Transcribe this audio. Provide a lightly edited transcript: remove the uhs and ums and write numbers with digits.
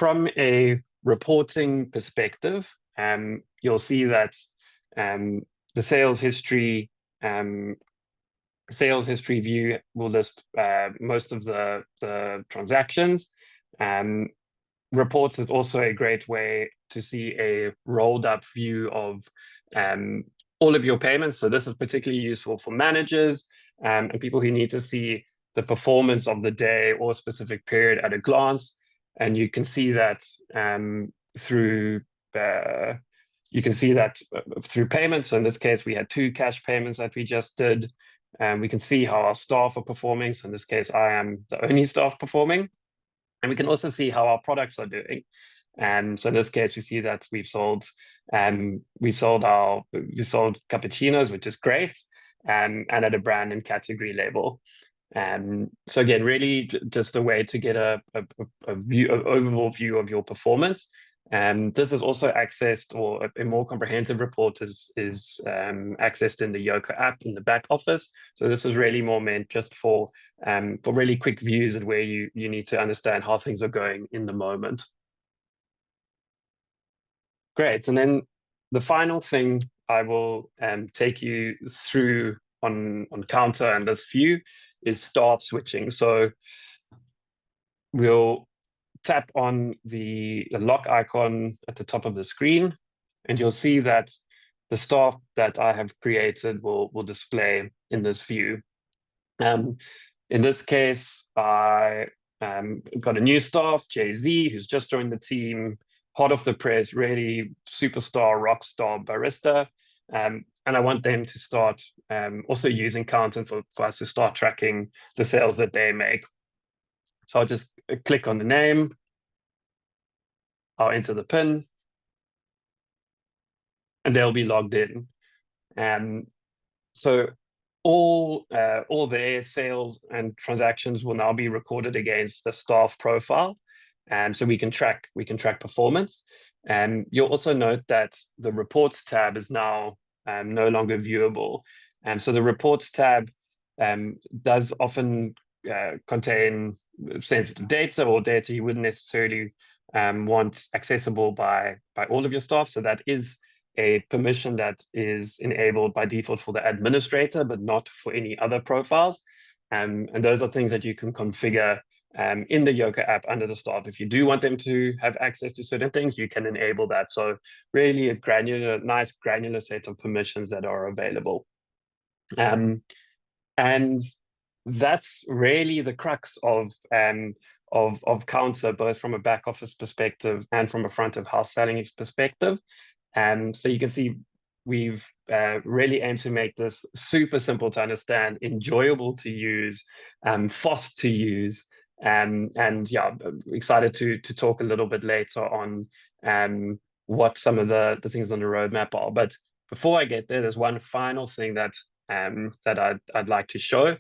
from a reporting perspective, you'll see that the sales history view will list most of the transactions. Reports is also a great way to see a rolled up view of all of your payments. So this is particularly useful for managers and people who need to see the performance of the day or specific period at a glance. And you can see that through payments. So in this case, we had 2 cash payments that we just did. We can see how our staff are performing. So in this case, I am the only staff performing. And we can also see how our products are doing. So in this case, we see that we've sold cappuccinos, which is great, and at a brand and category level. So again, really just a way to get an overall view of your performance. This is also accessed, or a more comprehensive report is accessed in the Yoco app in the back office. So this is really more meant just for really quick views and where you need to understand how things are going in the moment. Great, and then the final thing I will take you through on Counter and this view is staff switching. So we'll tap on the lock icon at the top of the screen, and you'll see that the staff that I have created will display in this view. In this case, I got a new staff, Jay-Z, who's just joined the team, hot off the press, really superstar, rock star barista. And I want them to start also using Counter for us to start tracking the sales that they make. So I'll just click on the name. I'll enter the PIN, and they'll be logged in. So all their sales and transactions will now be recorded against the staff profile, so we can track performance. You'll also note that the reports tab is now no longer viewable. So the reports tab does often contain sensitive data or data you wouldn't necessarily want accessible by all of your staff. So that is a permission that is enabled by default for the administrator, but not for any other profiles. And those are things that you can configure in the Yoco app under the staff. If you do want them to have access to certain things, you can enable that. So really a nice granular set of permissions that are available. And that's really the crux of Counter, both from a back office perspective and from a front of house selling perspective. So you can see we've really aimed to make this super simple to understand, enjoyable to use, fast to use, and yeah, excited to talk a little bit later on what some of the things on the roadmap are. But before I get there, there's one final thing that I'd like to show.